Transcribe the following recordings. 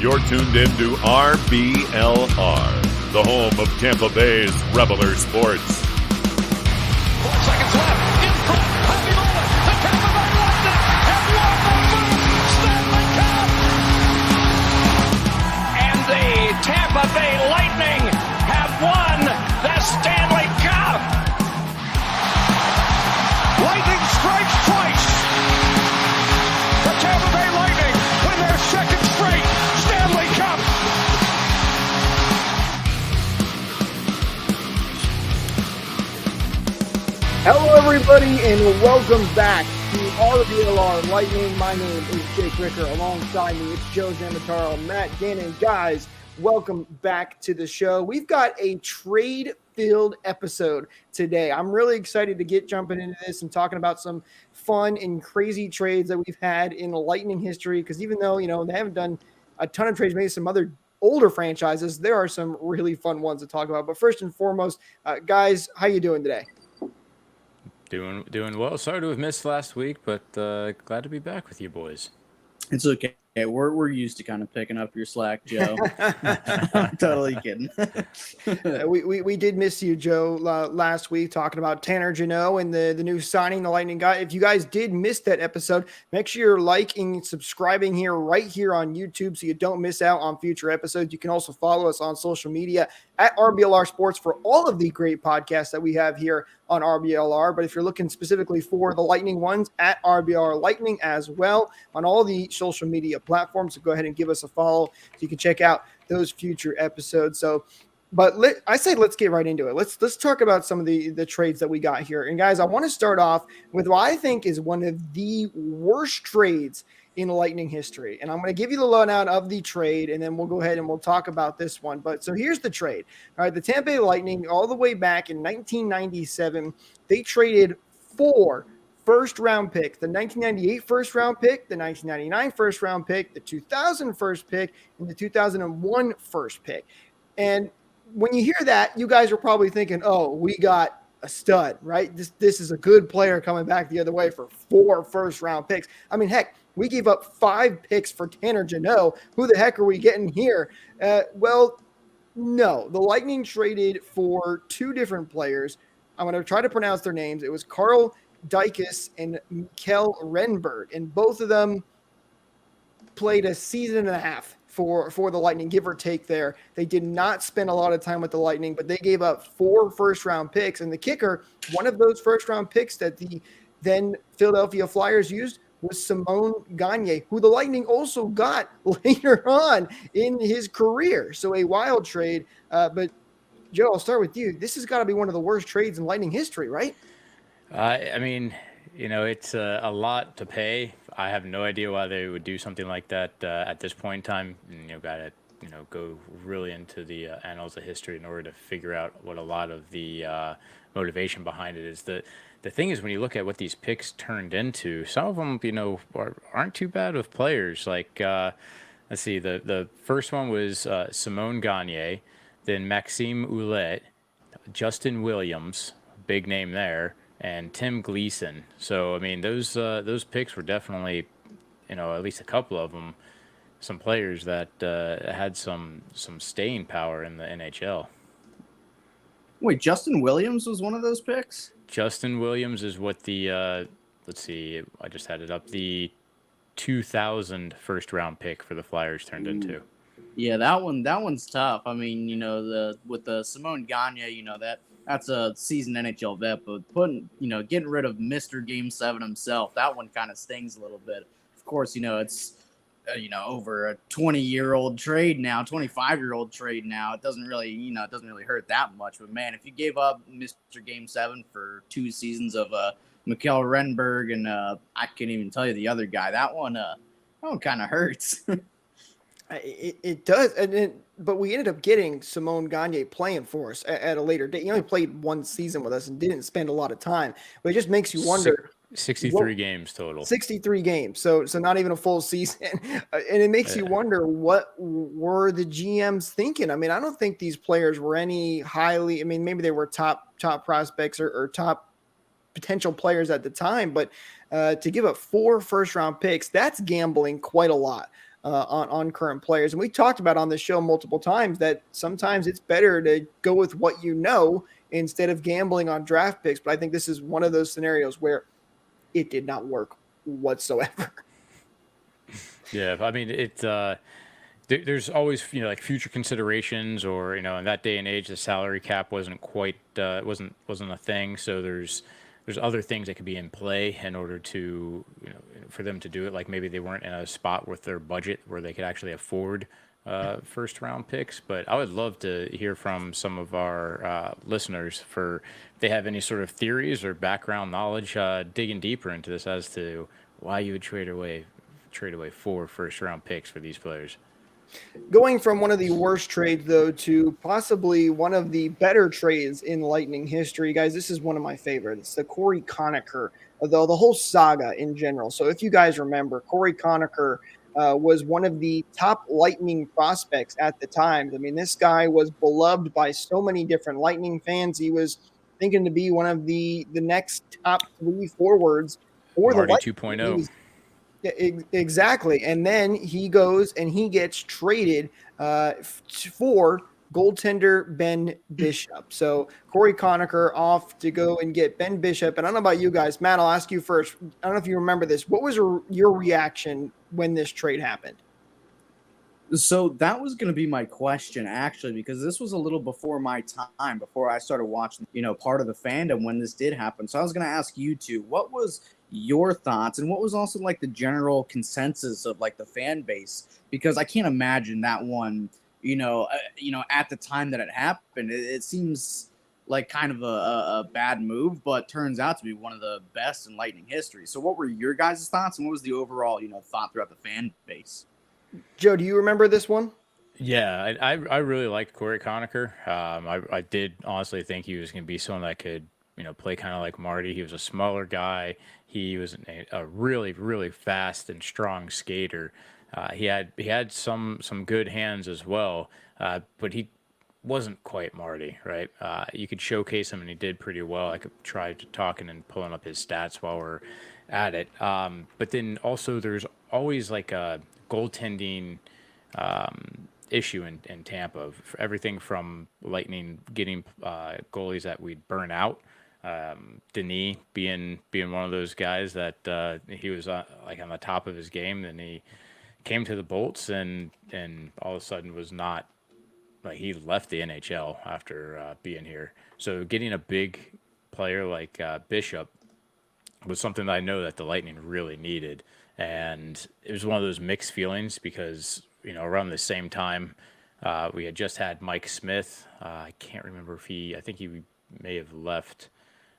You're tuned into RBLR, the home of Tampa Bay's Reveler Sports. 4 seconds left. In front. Happy moment. The Tampa Bay Lightning have won the first Stanley Cup. And the Tampa Bay Lightning have won the Stanley Cup. Lightning strikes twice. The Tampa Bay Lightning win their second straight Stanley Cup. Hello, everybody, and welcome back to RBLR Lightning. My name is Jake Ricker. Alongside me, it's Joe Zamataro, Matt Gannon. Guys, welcome back to the show. We've got a trade-filled episode today. I'm really excited to get jumping into this and talking about some fun and crazy trades that we've had in Lightning history, because even though, they haven't done a ton of trades, maybe some other older franchises, there are some really fun ones to talk about. But first and foremost, guys, how you doing today? Doing well. Sorry to have missed last week, but glad to be back with you boys. It's okay. We're used to kind of picking up your slack, Joe. I'm totally kidding. we did miss you, Joe, last week talking about Tanner Jeannot and the new signing, the Lightning guy. If you guys did miss that episode, make sure you're liking and subscribing right here on YouTube so you don't miss out on future episodes. You can also follow us on social media at RBLR Sports for all of the great podcasts that we have here on RBLR. But if you're looking specifically for the Lightning ones, at RBLR Lightning as well on all the social media platforms. So go ahead and give us a follow so you can check out those future episodes. So, but let's get right into it. Let's talk about some of the trades that we got here. And guys, I want to start off with what I think is one of the worst trades in Lightning history. And I'm going to give you the lowdown of the trade, and then we'll go ahead and we'll talk about this one. But so here's the trade. All right, the Tampa Bay Lightning, all the way back in 1997, they traded 4 first-round picks: the 1998 first-round pick, the 1999 first-round pick, the 2000 first pick, and the 2001 first pick. And when you hear that, you guys are probably thinking, oh, we got a stud, right? This is a good player coming back the other way for 4 first-round picks. I mean, heck, we gave up 5 picks for Tanner Jeannot. Who the heck are we getting here? Well, no. The Lightning traded for 2 different players. I'm going to try to pronounce their names. It was Carl Dykes and Mikkel Renberg, and both of them played a season and a half for the Lightning, give or take there. They did not spend a lot of time with the Lightning, but they gave up 4 first-round picks. And the kicker, one of those first-round picks that the then Philadelphia Flyers used was Simon Gagne, who the Lightning also got later on in his career. So a wild trade. But, Joe, I'll start with you. This has got to be one of the worst trades in Lightning history, right? I mean, it's a lot to pay. I have no idea why they would do something like that at this point in time. And, got to, go really into the annals of history in order to figure out what a lot of the motivation behind it is. The thing is, when you look at what these picks turned into, some of them, aren't too bad with players. Like, let's see, the first one was Simon Gagne, then Maxime Ouellet, Justin Williams, big name there, and Tim Gleason. So, I mean, those picks were definitely, at least a couple of them, some players that had some staying power in the NHL. Wait, Justin Williams was one of those picks? Justin Williams is what the, let's see, I just had it up, the 2000 first-round pick for the Flyers turned into. Yeah, that one's tough. I mean, with the Simon Gagne, that's a seasoned NHL vet, but getting rid of Mr. Game 7 himself, that one kind of stings a little bit. Of course, it's over a 20-year-old trade now, 25-year-old trade now. It doesn't really hurt that much. But man, if you gave up Mr. Game 7 for 2 seasons of Mikkel Renberg and I can't even tell you the other guy, that one kind of hurts. It does, but we ended up getting Simon Gagne playing for us at a later date. He only played 1 season with us and didn't spend a lot of time. But it just makes you wonder. 63 games total. 63 games, so not even a full season. And it makes you wonder, what were the GMs thinking? I mean, I don't think these players were any highly – I mean, maybe they were top prospects or top potential players at the time, but to give up 4 first-round picks, that's gambling quite a lot. on current players. And we talked about on the show multiple times that sometimes it's better to go with what you know instead of gambling on draft picks. But I think this is one of those scenarios where it did not work whatsoever. Yeah, I mean there's always like future considerations, or in that day and age the salary cap wasn't quite wasn't a thing, so there's other things that could be in play in order to for them to do it. Like maybe they weren't in a spot with their budget where they could actually afford first round picks. But I would love to hear from some of our listeners for if they have any sort of theories or background knowledge digging deeper into this as to why you would trade away 4 first round picks for these players. Going from one of the worst trades, though, to possibly one of the better trades in Lightning history, guys, this is one of my favorites, the Corey Conacher, though the whole saga in general. So if you guys remember, Corey Conacher was one of the top Lightning prospects at the time. I mean, this guy was beloved by so many different Lightning fans. He was thinking to be one of the next top 3 forwards for Marty the Lightning. 2.0. Yeah, exactly. And then he goes and he gets traded for goaltender Ben Bishop. So Corey Conacher off to go and get Ben Bishop. And I don't know about you guys. Matt, I'll ask you first. I don't know if you remember this. What was your reaction when this trade happened? So that was going to be my question, actually, because this was a little before my time, before I started watching, part of the fandom when this did happen. So I was going to ask you two, what was your thoughts and what was also like the general consensus of like the fan base? Because I can't imagine that one, at the time that it happened, it seems like kind of a bad move, but turns out to be one of the best in Lightning history. So what were your guys' thoughts and what was the overall, thought throughout the fan base? Joe, do you remember this one? Yeah, I really liked Corey Conacher. I did honestly think he was going to be someone that could, play kind of like Marty. He was a smaller guy. He was a really, really fast and strong skater. He had some good hands as well, but he wasn't quite Marty, right? You could showcase him, and he did pretty well. I could try talking and pulling up his stats while we're at it. But then also there's always like a goaltending issue in Tampa. For everything from Lightning getting goalies that we'd burn out. Denis being one of those guys that he was like on the top of his game. Then he came to the Bolts and all of a sudden was not, like, he left the NHL after being here. So getting a big player like Bishop was something that I know that the Lightning really needed. And it was one of those mixed feelings because, around the same time, we had just had Mike Smith. I can't remember I think he may have left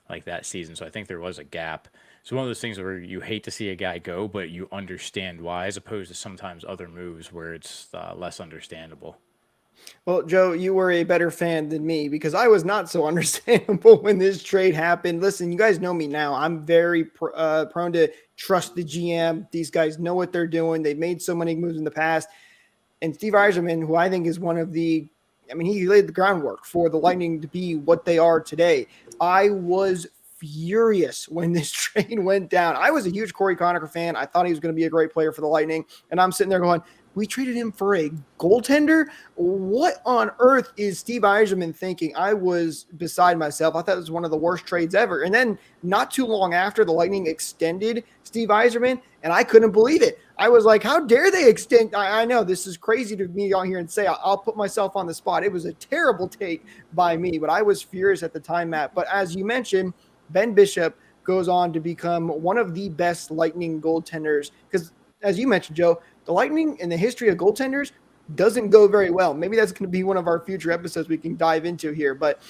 like that season. So I think there was a gap. So one of those things where you hate to see a guy go, but you understand why, as opposed to sometimes other moves where it's less understandable. Well, Joe, you were a better fan than me because I was not so understandable when this trade happened. Listen, you guys know me now. I'm very prone to trust the GM. These guys know what they're doing. They've made so many moves in the past. And Steve Yzerman, who I think is one of he laid the groundwork for the Lightning to be what they are today. I was furious when this trade went down. I was a huge Corey Conacher fan. I thought he was going to be a great player for the Lightning. And I'm sitting there going, we traded him for a goaltender? What on earth is Steve Yzerman thinking? I was beside myself. I thought it was one of the worst trades ever. And then not too long after, the Lightning extended Steve Yzerman, and I couldn't believe it. I was like, how dare they extend? I know this is crazy to me on here and say, I'll put myself on the spot. It was a terrible take by me, but I was furious at the time, Matt. But as you mentioned, Ben Bishop goes on to become one of the best Lightning goaltenders because, as you mentioned, Joe, the Lightning in the history of goaltenders doesn't go very well. Maybe that's going to be one of our future episodes we can dive into here. But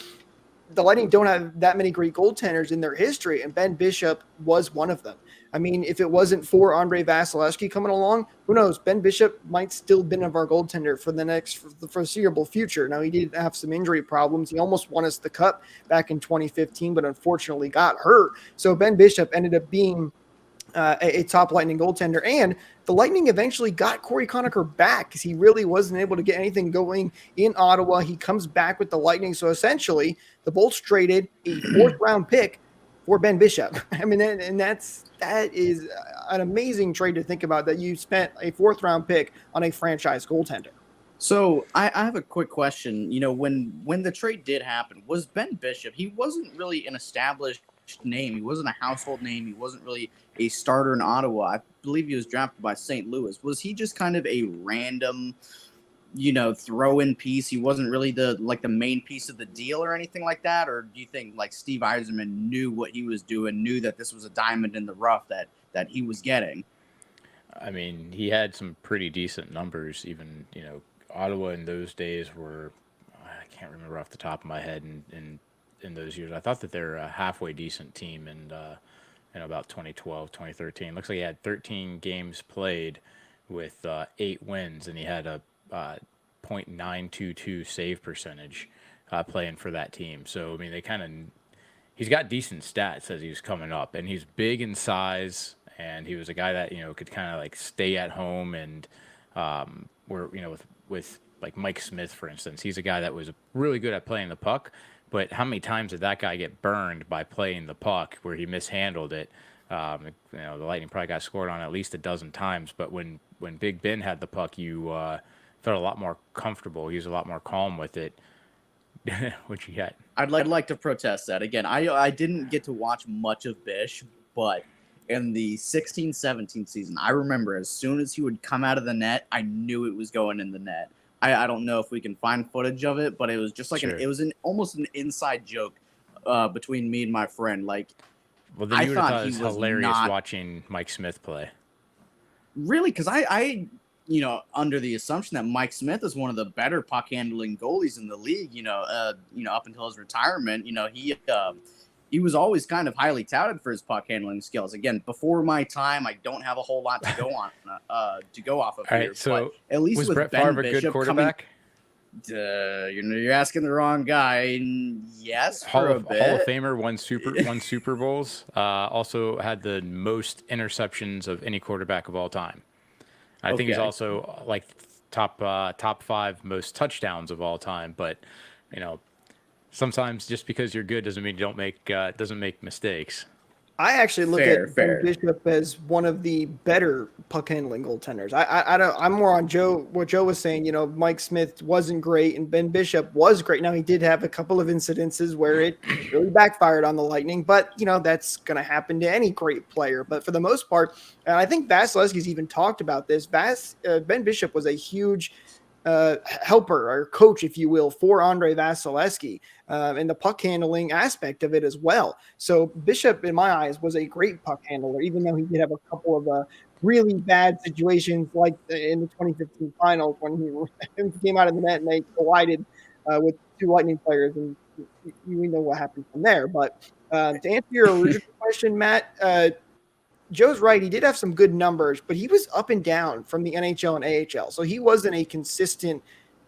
the Lightning don't have that many great goaltenders in their history, and Ben Bishop was one of them. I mean, if it wasn't for Andrei Vasilevsky coming along, who knows? Ben Bishop might still be our goaltender for the foreseeable future. Now, he did have some injury problems. He almost won us the Cup back in 2015, but unfortunately got hurt. So Ben Bishop ended up being a top Lightning goaltender, and the Lightning eventually got Corey Conacher back because he really wasn't able to get anything going in Ottawa. He comes back with the Lightning. So essentially, the Bolts traded a 4th round pick for Ben Bishop. I mean, and that is an amazing trade to think about, that you spent a 4th-round pick on a franchise goaltender. So I have a quick question. You know, when the trade did happen, was Ben Bishop? He wasn't really an established name. He wasn't a household name. He wasn't really a starter in Ottawa. I believe he was drafted by St. Louis. Was he just kind of a random, throw-in piece? He wasn't really the main piece of the deal or anything like that? Or do you think like Steve Yzerman knew what he was doing, knew that this was a diamond in the rough that he was getting? I mean, he had some pretty decent numbers. Even Ottawa in those days were, I can't remember off the top of my head, in those years. I thought that they're a halfway decent team in about 2012, 2013. Looks like he had 13 games played with 8 wins, and he had a .922 save percentage playing for that team. So I mean, he's got decent stats as he's coming up, and he's big in size, and he was a guy that could kind of like stay at home, and where with like Mike Smith, for instance, he's a guy that was really good at playing the puck. But how many times did that guy get burned by playing the puck where he mishandled it? The Lightning probably got scored on at least a dozen times. But when Big Ben had the puck, you felt a lot more comfortable. He was a lot more calm with it, which he had. I'd like to protest that. Again, I didn't get to watch much of Bish, but in the 16-17 season, I remember as soon as he would come out of the net, I knew it was going in the net. I don't know if we can find footage of it, but it was just like Sure. it was almost an inside joke between me and my friend. Like, Well, then you would have thought it was he was hilarious not- watching Mike Smith play. really, because I under the assumption that Mike Smith is one of the better puck handling goalies in the league. Up until his retirement, he was always kind of highly touted for his puck handling skills. Again, before my time, I don't have a whole lot to go on to go off of All here. right, so but at least was with Brett Ben Favre a good Bishop quarterback? You're asking the wrong guy. Yes, Hall for a of bit. Famer, won Super Bowls. Also had the most interceptions of any quarterback of all time. I think he's Okay. also like top 5 most touchdowns of all time. But sometimes just because you're good doesn't mean you doesn't make mistakes. I actually look Fair, at fair. Ben Bishop as one of the better puck handling goaltenders. I don't. I'm more on Joe. What Joe was saying. Mike Smith wasn't great, and Ben Bishop was great. Now he did have a couple of incidences where it really backfired on the Lightning, but that's going to happen to any great player. But for the most part, and I think Vasilevsky's even talked about this. Ben Bishop was a huge helper or coach, if you will, for Andre Vasilevsky and the puck handling aspect of it as well. So Bishop, in my eyes, was a great puck handler, even though he did have a couple of really bad situations, like in the 2015 finals when he came out of the net and they collided with 2 Lightning players, and we know what happened from there. But to answer your original question, Matt, Joe's right. He did have some good numbers, but he was up and down from the NHL and AHL. So he wasn't a consistent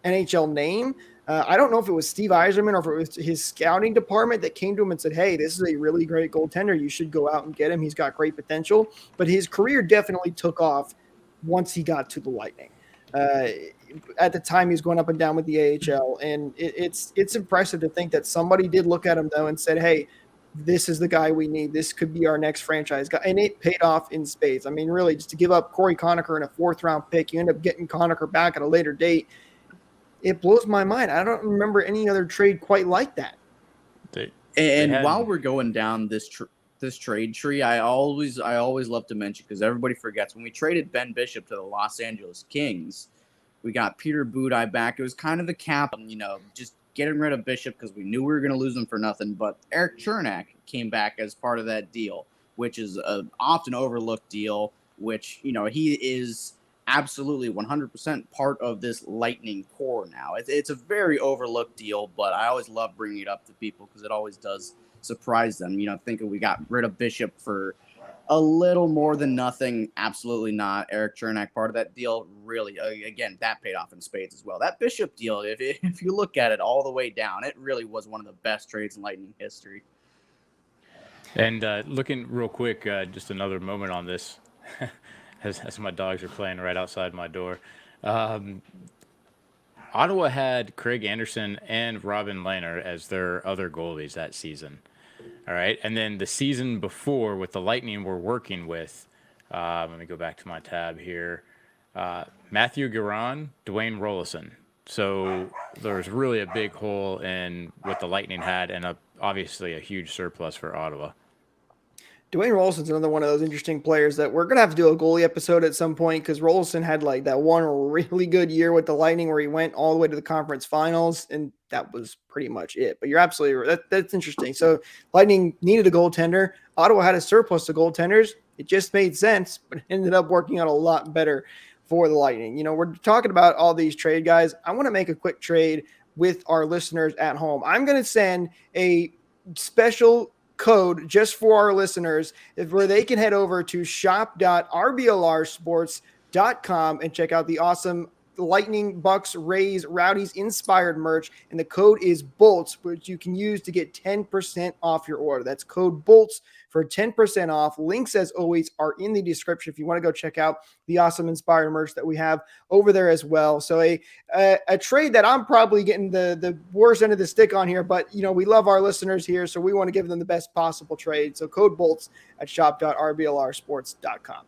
NHL name. I don't know if it was Steve Yzerman or if it was his scouting department that came to him and said, hey, this is a really great goaltender. You should go out and get him. He's got great potential. But his career definitely took off once he got to the Lightning. At the time, he was going up and down with the AHL. And it's impressive to think that somebody did look at him, though, and said, hey, this is the guy we need. This could be our next franchise guy. And it paid off in spades. I mean, really, just to give up Corey Conacher in a 4th-round pick, you end up getting Conacher back at a later date. It blows my mind. I don't remember any other trade quite like that. While we're going down this trade tree, I always love to mention, because everybody forgets, when we traded Ben Bishop to the Los Angeles Kings, we got Peter Budaj back. It was kind of a cap, just getting rid of Bishop because we knew we were going to lose him for nothing. But Eric Chernak came back as part of that deal, which is an often overlooked deal, which, he is absolutely 100% part of this Lightning core now. It's a very overlooked deal, but I always love bringing it up to people because it always does surprise them. Thinking we got rid of Bishop for a little more than nothing. Absolutely not. Eric Chernak, part of that deal, really, again, that paid off in spades as well. That Bishop deal, if you look at it all the way down, it really was one of the best trades in Lightning history. And looking real quick, just another moment on this, as my dogs are playing right outside my door. Ottawa had Craig Anderson and Robin Lehner as their other goalies that season. All right. And then the season before with the Lightning we're working with, let me go back to my tab here. Matthew Garon, Dwayne Rollison. So there's really a big hole in what the Lightning had, and obviously a huge surplus for Ottawa. Dwayne Rollison's another one of those interesting players that we're going to have to do a goalie episode at some point because Rollison had like that one really good year with the Lightning where he went all the way to the conference finals, and that was pretty much it. But you're absolutely right. That's interesting. So Lightning needed a goaltender. Ottawa had a surplus of goaltenders. It just made sense, but it ended up working out a lot better for the Lightning. You know, we're talking about all these trade guys. I want to make a quick trade with our listeners at home. I'm going to send a special code just for our listeners where they can head over to shop.rblrsports.com and check out the awesome Lightning, Bucks, Rays, Rowdies inspired merch. And the code is BOLTS, which you can use to get 10% off your order. That's code BOLTS for 10% off. Links, as always, are in the description if you want to go check out the awesome inspired merch that we have over there as well. So a trade that I'm probably getting the worst end of the stick on here, but you know, we love our listeners here, so we want to give them the best possible trade. So code BOLTS at shop.rblrsports.com.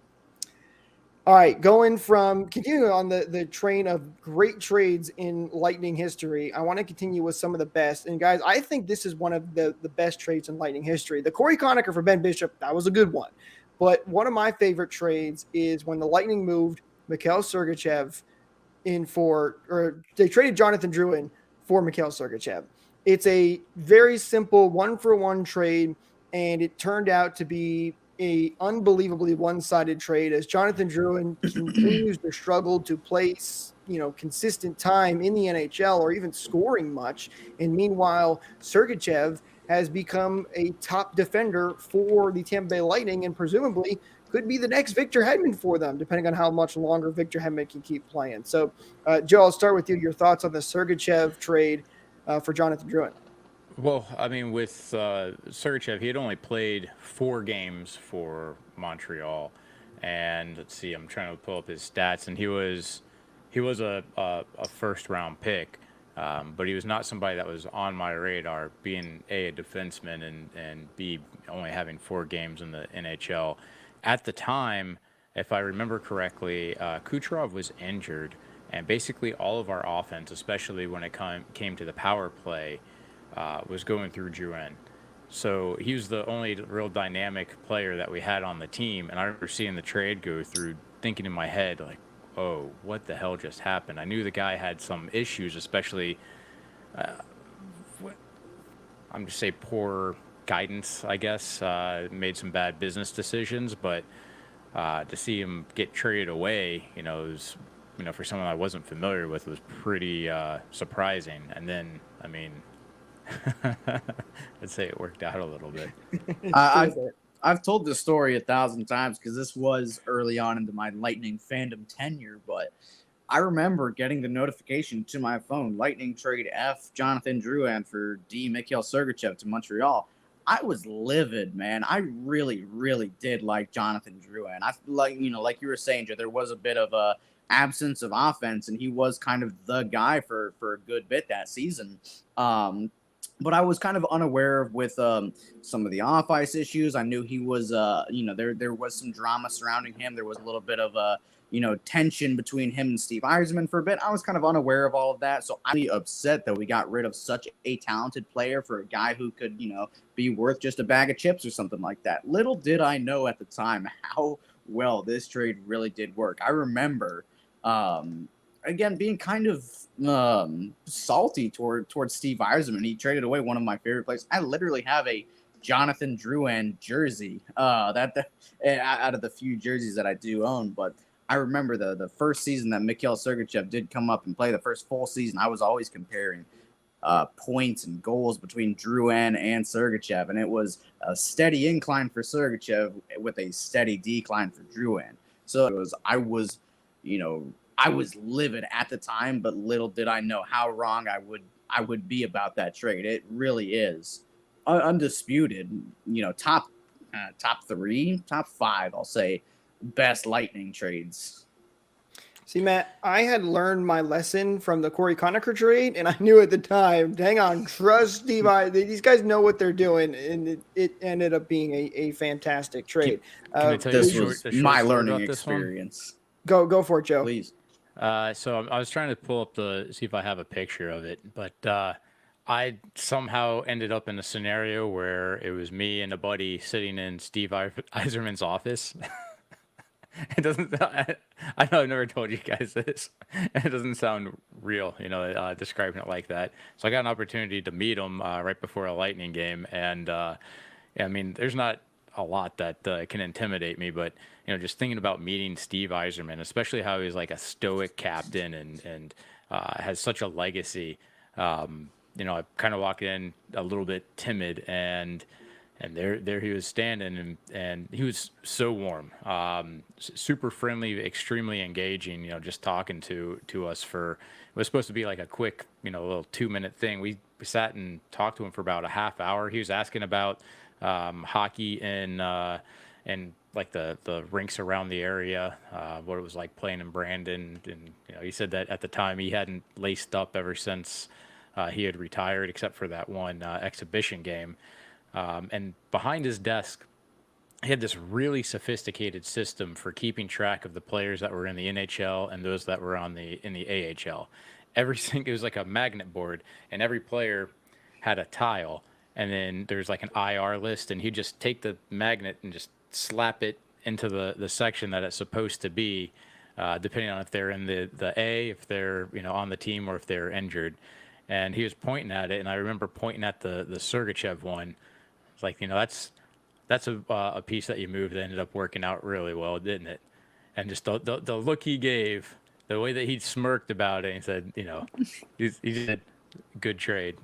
All right, continuing on the train of great trades in Lightning history, I want to continue with some of the best. And guys, I think this is one of the best trades in Lightning history. The Corey Conacher for Ben Bishop, that was a good one. But one of my favorite trades is when the Lightning moved Mikhail Sergachev they traded Jonathan Drouin for Mikhail Sergachev. It's a very simple 1-for-1 trade, and it turned out to be a unbelievably one-sided trade as Jonathan Drouin continues to struggle to place, consistent time in the NHL or even scoring much. And meanwhile, Sergachev has become a top defender for the Tampa Bay Lightning and presumably could be the next Victor Hedman for them, depending on how much longer Victor Hedman can keep playing. So, Joe, I'll start with you. Your thoughts on the Sergachev trade for Jonathan Drouin? Well, I mean, with Sergachev, he had only played 4 games for Montreal, and let's see, I'm trying to pull up his stats, and he was a first round pick, but he was not somebody that was on my radar, being a defenseman and B, only having 4 games in the NHL. At the time, if I remember correctly, Kucherov was injured, and basically all of our offense, especially when it came to the power play, was going through Drouin. So he was the only real dynamic player that we had on the team. And I remember seeing the trade go through, thinking in my head, like, oh, what the hell just happened? I knew the guy had some issues, especially, I'm just say poor guidance, I guess. Made some bad business decisions, but to see him get traded away, it was, for someone I wasn't familiar with, was pretty surprising. And then, I mean, I'd say it worked out a little bit. I've told this story 1,000 times because this was early on into my Lightning fandom tenure, but I remember getting the notification to my phone, Lightning trade F Jonathan Drouin for D Mikhail Sergachev to Montreal. I was livid, man. I really, really did like Jonathan Drouin. I like you were saying, Joe, there was a bit of a absence of offense, and he was kind of the guy for a good bit that season. But I was kind of unaware of with some of the off-ice issues. I knew he was, there was some drama surrounding him. There was a little bit of tension between him and Steve Yzerman for a bit. I was kind of unaware of all of that. So I'm really upset that we got rid of such a talented player for a guy who could, be worth just a bag of chips or something like that. Little did I know at the time how well this trade really did work. I remember, again, being kind of salty towards Steve Yzerman. He traded away one of my favorite players. I literally have a Jonathan Drouin jersey out of the few jerseys that I do own. But I remember the first season that Mikhail Sergachev did come up and play, the first full season, I was always comparing points and goals between Drouin and Sergachev, and it was a steady incline for Sergachev with a steady decline for Drouin. So I was livid at the time, but little did I know how wrong I would be about that trade. It really is undisputed, top 3, top 5, I'll say, best Lightning trades. See, Matt, I had learned my lesson from the Corey Conacher trade, and I knew at the time, hang on, trust Steve. These guys know what they're doing, and it ended up being a fantastic trade. Can I tell you This a was short my story learning about this one? experience. Go for it, Joe. Please. So I was trying to pull up see if I have a picture of it, but I somehow ended up in a scenario where it was me and a buddy sitting in Steve Eiserman's office. It doesn't. I know I've never told you guys this. It doesn't sound real, describing it like that. So I got an opportunity to meet him right before a Lightning game, and yeah, I mean, there's not a lot that can intimidate me, but just thinking about meeting Steve Eiserman, especially how he's like a stoic captain and has such a legacy. I kind of walked in a little bit timid, and there he was standing, and he was so warm, super friendly, extremely engaging. Just talking to us for, it was supposed to be like a quick, little 2-minute thing. We sat and talked to him for about a half hour. He was asking about hockey and like the rinks around the area, what it was like playing in Brandon, and he said that at the time he hadn't laced up ever since he had retired, except for that one exhibition game. And behind his desk, he had this really sophisticated system for keeping track of the players that were in the NHL and those that were in the AHL. Everything, it was like a magnet board, and every player had a tile, and then there's like an IR list, and he'd just take the magnet and just slap it into the section that it's supposed to be, depending on if they're in the A, if they're on the team, or if they're injured. And he was pointing at it, and I remember pointing at the Sergachev one. It's like, that's a piece that you moved that ended up working out really well, didn't it? And just the look he gave, the way that he smirked about it, and said, he did good trade.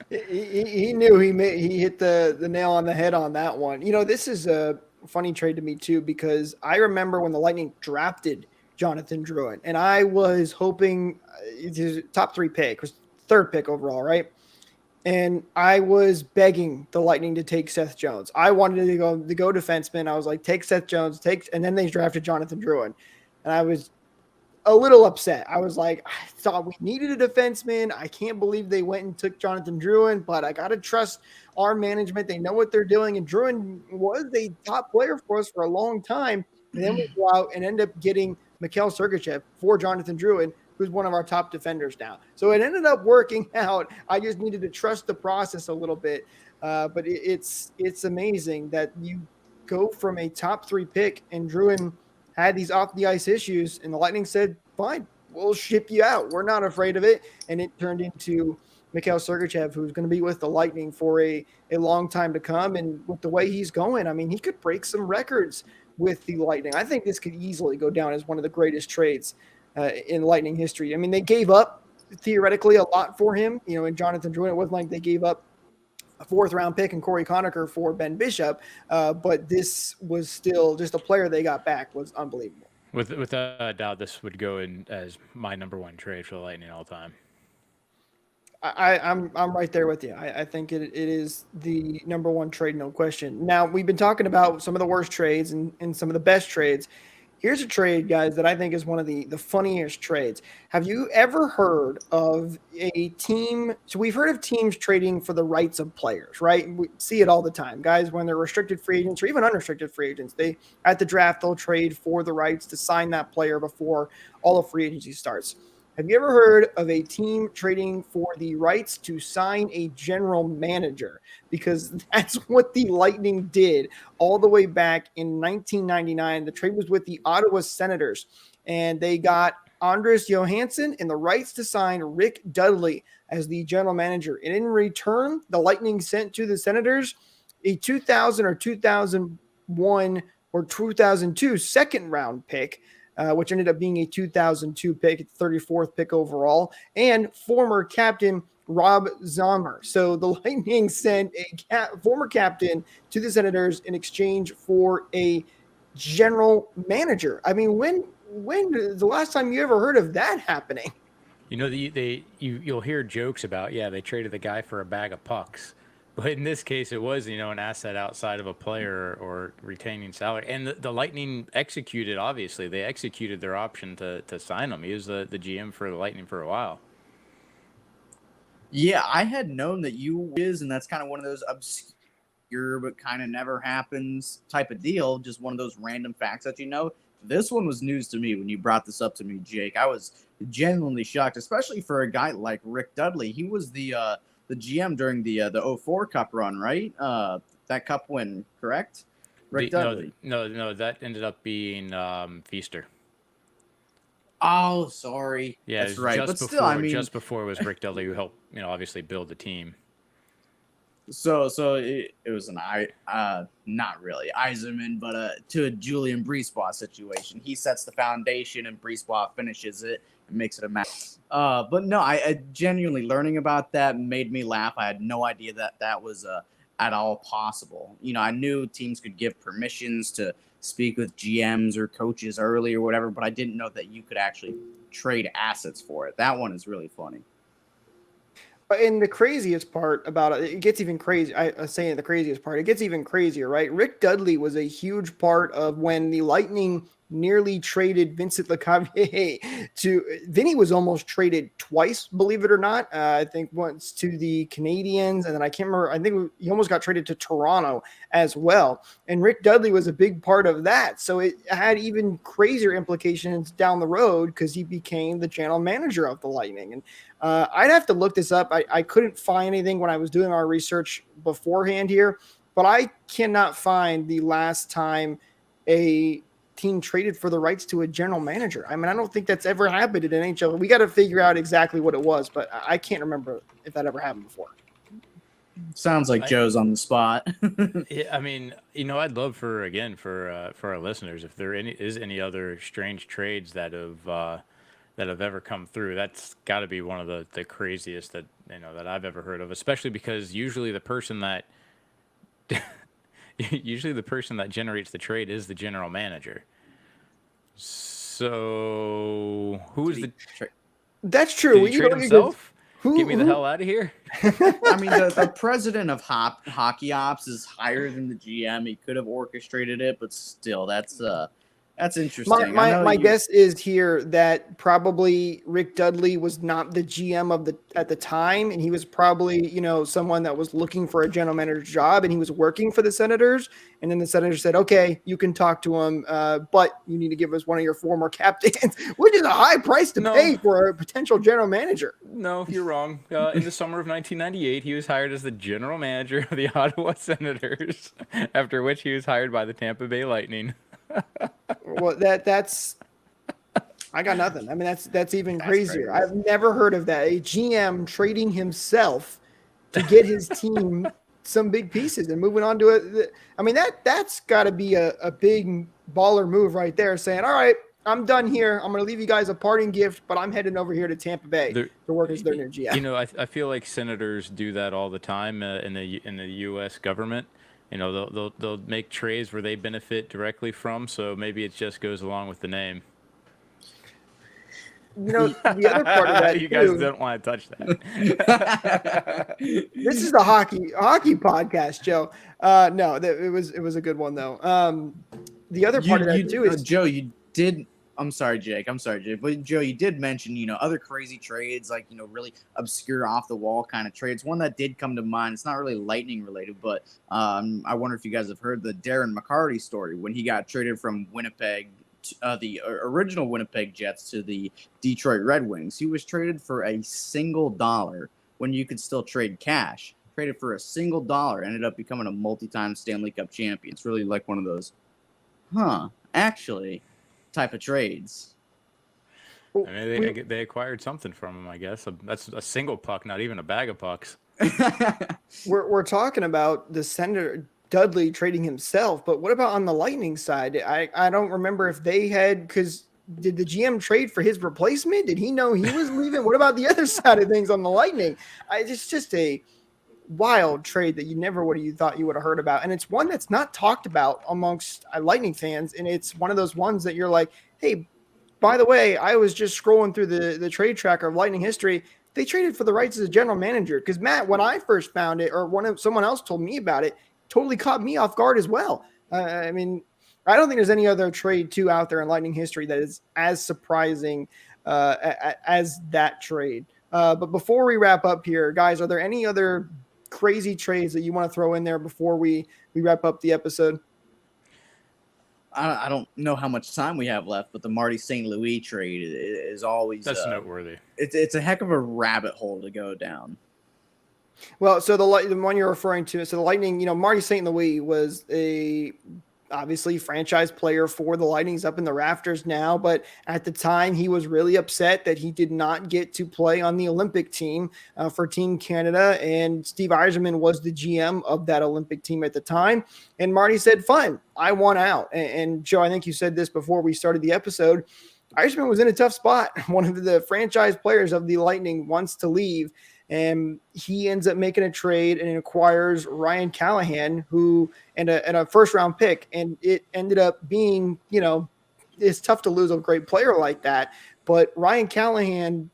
He knew he hit the nail on the head on that one. This is a funny trade to me too, because I remember when the Lightning drafted Jonathan Drouin, and I was hoping his top 3 pick, was 3rd pick overall, right? And I was begging the Lightning to take Seth Jones. I wanted to go defenseman. I was like, take Seth Jones, and then they drafted Jonathan Drouin. And I was a little upset. I was like, I thought we needed a defenseman. I can't believe they went and took Jonathan Drouin, but I got to trust our management. They know what they're doing. And Drouin was a top player for us for a long time. And then we go out and end up getting Mikhail Sergachev for Jonathan Drouin, who's one of our top defenders now. So it ended up working out. I just needed to trust the process a little bit. But it's amazing that you go from a top 3 pick, and Drouin had these off the ice issues, and the Lightning said, fine, we'll ship you out. We're not afraid of it. And it turned into Mikhail Sergachev, who's going to be with the Lightning for a long time to come. And with the way he's going, I mean, he could break some records with the Lightning. I think this could easily go down as one of the greatest trades in Lightning history. I mean, they gave up theoretically a lot for him, in Jonathan Drouin. It wasn't like they gave up a 4th-round pick and Corey Conacher for Ben Bishop, but this was still just a player they got back was unbelievable. Without a doubt, this would go in as my number 1 trade for the Lightning all time. I'm right there with you. I think it is the number 1 trade, no question. Now, we've been talking about some of the worst trades and some of the best trades. Here's a trade, guys, that I think is one of the funniest trades. Have you ever heard of a team? So we've heard of teams trading for the rights of players, right? We see it all the time. Guys, when they're restricted free agents or even unrestricted free agents, at the draft, they'll trade for the rights to sign that player before all of free agency starts. Have you ever heard of a team trading for the rights to sign a general manager? Because that's what the Lightning did all the way back in 1999. The trade was with the Ottawa Senators, and they got Andres Johansson and the rights to sign Rick Dudley as the general manager. And in return, the Lightning sent to the Senators a 2000 or 2001 or 2002 second-round pick, which ended up being a 2002 pick, 34th pick overall, and former captain Rob Zomer. So the Lightning sent a former captain to the Senators in exchange for a general manager. I mean, when the last time you ever heard of that happening? You'll hear jokes about, they traded the guy for a bag of pucks. But in this case, it was, an asset outside of a player or retaining salary. And the Lightning executed, obviously. They executed their option to sign him. He was the GM for the Lightning for a while. Yeah, I had known that you is, and that's kind of one of those obscure but kind of never happens type of deal. Just one of those random facts that you know. This one was news to me when you brought this up to me, Jake. I was genuinely shocked, especially for a guy like Rick Dudley. He was the GM during the 04 Cup run, right? That Cup win, correct? Rick Dudley. No, that ended up being Feaster. Oh, sorry. Yeah, that's right. But before, still, I mean, just before it was Rick Dudley who helped, obviously build the team. So it was not really Eiserman, but to a Julian Brisebois situation. He sets the foundation and Brisebois finishes it and makes it a match. But no, I genuinely learning about that made me laugh. I had no idea that was at all possible. I knew teams could give permissions to speak with GMs or coaches early or whatever, but I didn't know that you could actually trade assets for it. That one is really funny. And the craziest part about it gets even crazy. I saying the craziest part, it gets even crazier, right? Rick Dudley was a huge part of when the Lightning nearly traded Vincent Lecavalier to Vinny was almost traded twice, believe it or not. I think once to the Canadians, and then I can't remember. I think he almost got traded to Toronto as well. And Rick Dudley was a big part of that. So it had even crazier implications down the road because he became the general manager of the Lightning. And I'd have to look this up. I couldn't find anything when I was doing our research beforehand here, but I cannot find the last time a team traded for the rights to a general manager. I mean, I don't think that's ever happened in NHL. We got to figure out exactly what it was, but I can't remember if that ever happened before. Sounds like Joe's on the spot. Yeah, I mean, I'd love for our listeners, if there is any other strange trades that have ever come through. That's got to be one of the craziest that I've ever heard of, especially because usually the person that generates the trade is the general manager. So who is the That's true. Did he trade himself? Get me the hell out of here. I mean, the president of hockey ops is higher than the GM. He could have orchestrated it, but still, that's interesting. My guess is here that probably Rick Dudley was not the GM at the time, and he was probably someone that was looking for a general manager job, and he was working for the Senators. And then the Senators said, "Okay, you can talk to him, but you need to give us one of your former captains," which is a high price to pay for a potential general manager. No, you're wrong. In the summer of 1998, he was hired as the general manager of the Ottawa Senators, after which he was hired by the Tampa Bay Lightning. Well, that's I got nothing. I mean, that's even crazier. Crazy. I've never heard of that. A GM trading himself to get his team some big pieces and moving on to it. I mean, that's got to be a big baller move right there, saying, "All right, I'm done here. I'm going to leave you guys a parting gift, but I'm heading over here to Tampa Bay to work as their new GM." I feel like senators do that all the time in the U.S. government. They'll make trades where they benefit directly from, so maybe it just goes along with the name. The other part of that, you guys don't want to touch that. This is the hockey podcast, Joe. No, it was a good one though. The other part of that too is Joe. You did. I'm sorry, Jake. But Joe, you did mention, other crazy trades, like, really obscure off the wall kind of trades. One that did come to mind. It's not really Lightning related, but I wonder if you guys have heard the Darren McCarty story when he got traded from Winnipeg, the original Winnipeg Jets, to the Detroit Red Wings. He was traded for a single $1 when you could still trade cash. Traded for a single $1, ended up becoming a multi-time Stanley Cup champion. It's really like one of those, actually, type of trades. I mean, they acquired something from him, I guess. That's a single puck, not even a bag of pucks. We're talking about the Senator Dudley trading himself, but what about on the Lightning side? I don't remember if they had, because did the GM trade for his replacement? Did he know he was leaving? What about the other side of things on the Lightning? It's just a wild trade that you never would have thought you would have heard about. And it's one that's not talked about amongst Lightning fans. And it's one of those ones that you're like, hey, by the way, I was just scrolling through the trade tracker of Lightning history. they traded for the rights as a general manager. Because Matt, when I first found it, or someone else told me about it, totally caught me off guard as well. I mean, I don't think there's any other trade too out there in Lightning history that is as surprising as that trade. But before we wrap up here, guys, are there any other crazy trades that you want to throw in there before we wrap up the episode? I don't know how much time we have left, but the Marty St. Louis trade is always That's noteworthy. It's a heck of a rabbit hole to go down. Well, so the one you're referring to, so the Lightning, Marty St. Louis was obviously franchise player for the Lightning. He's up in the rafters now, but at the time he was really upset that he did not get to play on the Olympic team for Team Canada, and Steve Yzerman was the GM of that Olympic team at the time. And Marty said, fine, I want out. And Joe, I think you said this before we started the episode, Yzerman was in a tough spot. One of the franchise players of the Lightning wants to leave, and he ends up making a trade and acquires Ryan Callahan, and a first round pick. And it ended up being, it's tough to lose a great player like that. But Ryan Callahan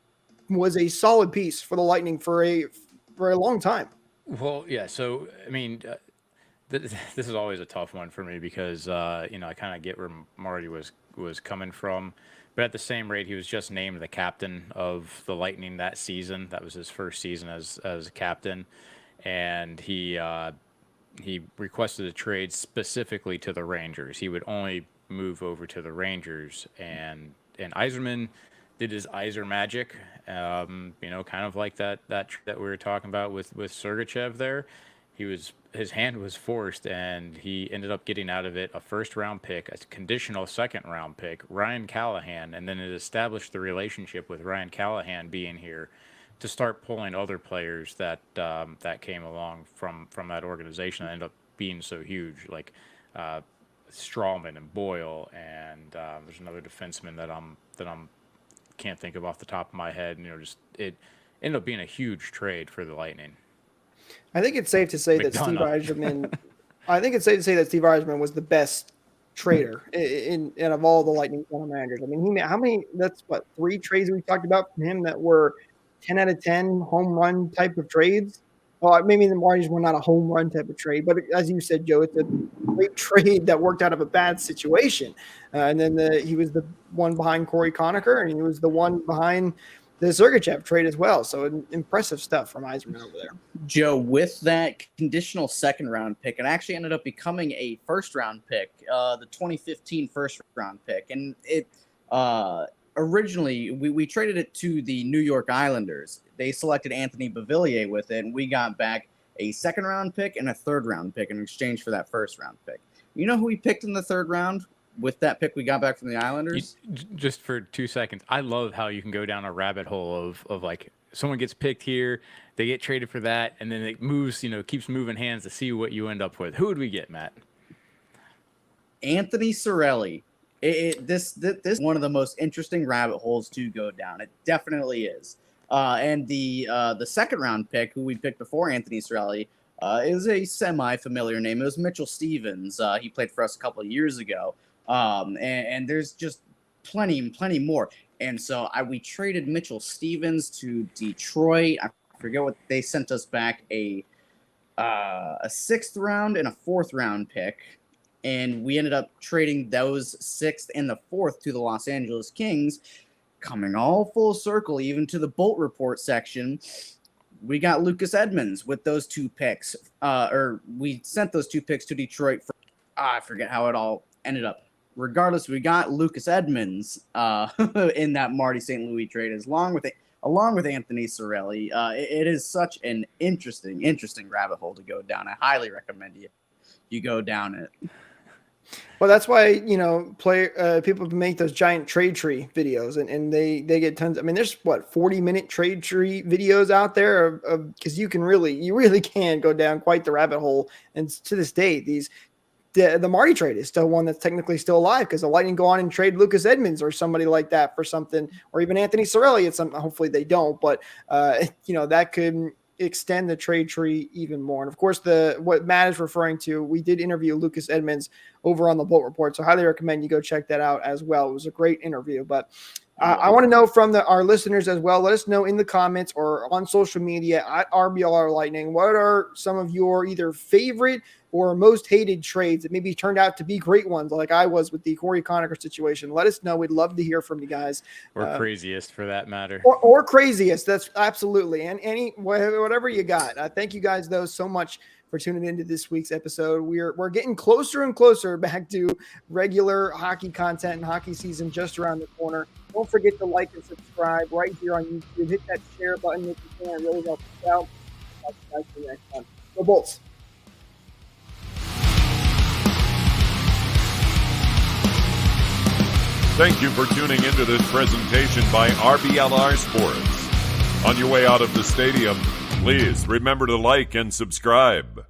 was a solid piece for the Lightning for a long time. Well, yeah. So, I mean, this is always a tough one for me because, I kind of get where Marty was coming from. But at the same rate, he was just named the captain of the Lightning that season. That was his first season as a captain. And he requested a trade specifically to the Rangers. He would only move over to the Rangers. And Yzerman did his Yzer magic, kind of like that we were talking about with Sergachev there. His hand was forced, and he ended up getting out of it a first-round pick, a conditional second-round pick, Ryan Callahan, and then it established the relationship with Ryan Callahan being here to start pulling other players that came along from that organization that ended up being so huge, like Strawman and Boyle, and there's another defenseman that I'm can't think of off the top of my head. It ended up being a huge trade for the Lightning. I think it's safe to say that Steve Yzerman was the best trader in of all the Lightning general managers. I mean, that's 3 trades we talked about from him that were 10 out of 10 home run type of trades. Well, maybe the Marlies were not a home run type of trade, but as you said, Joe, it's a great trade that worked out of a bad situation. And then he was the one behind Corey Conacher, and he was the one behind the Sergachev trade as well. So impressive stuff from Yzerman over there. Joe, with that conditional second-round pick, it actually ended up becoming a first-round pick, the 2015 first-round pick. And it originally, we traded it to the New York Islanders. They selected Anthony Beauvillier with it, and we got back a second-round pick and a third-round pick in exchange for that first-round pick. You know who we picked in the third round with that pick we got back from the Islanders? Just for 2 seconds, I love how you can go down a rabbit hole of like someone gets picked here, they get traded for that, and then it moves, keeps moving hands to see what you end up with. Who would we get, Matt? Anthony Cirelli. This is one of the most interesting rabbit holes to go down. It definitely is. And the second round pick, who we picked before Anthony Cirelli, is a semi-familiar name. It was Mitchell Stevens. He played for us a couple of years ago. And there's just plenty more. And so we traded Mitchell Stevens to Detroit. I forget what they sent us back, a 6th round and a 4th round pick. And we ended up trading those 6th and the 4th to the Los Angeles Kings, coming all full circle, even to the Bolt Report section. We got Lucas Edmonds with those 2 picks. Or we sent those 2 picks to Detroit for, I forget how it all ended up. Regardless, we got Lucas Edmonds in that Marty St. Louis trade, along with Anthony Cirelli. It is such an interesting rabbit hole to go down. I highly recommend you go down it. Well, that's why, people make those giant trade tree videos and they get tons. I mean, there's 40-minute trade tree videos out there because you really can go down quite the rabbit hole. And to this day, the Marty trade is still one that's technically still alive because the Lightning go on and trade Lucas Edmonds or somebody like that for something, or even Anthony Cirelli at some. Hopefully they don't, but that could extend the trade tree even more. And of course, what Matt is referring to, we did interview Lucas Edmonds over on the Bolt Report, so highly recommend you go check that out as well. It was a great interview. But I want to know from our listeners as well. Let us know in the comments or on social media at RBLR Lightning. What are some of your either favorite or most hated trades that maybe turned out to be great ones, like I was with the Corey Conacher situation? Let us know. We'd love to hear from you guys. Or craziest, for that matter. Or craziest. That's absolutely. And whatever you got. Thank you guys, though, so much for tuning into this week's episode. We're getting closer and closer back to regular hockey content, and hockey season just around the corner. Don't forget to like and subscribe right here on YouTube. Hit that share button if you can. It really helps us out. I'll see you guys for the next one. Go Bolts. Thank you for tuning into this presentation by RBLR Sports. On your way out of the stadium, please remember to like and subscribe.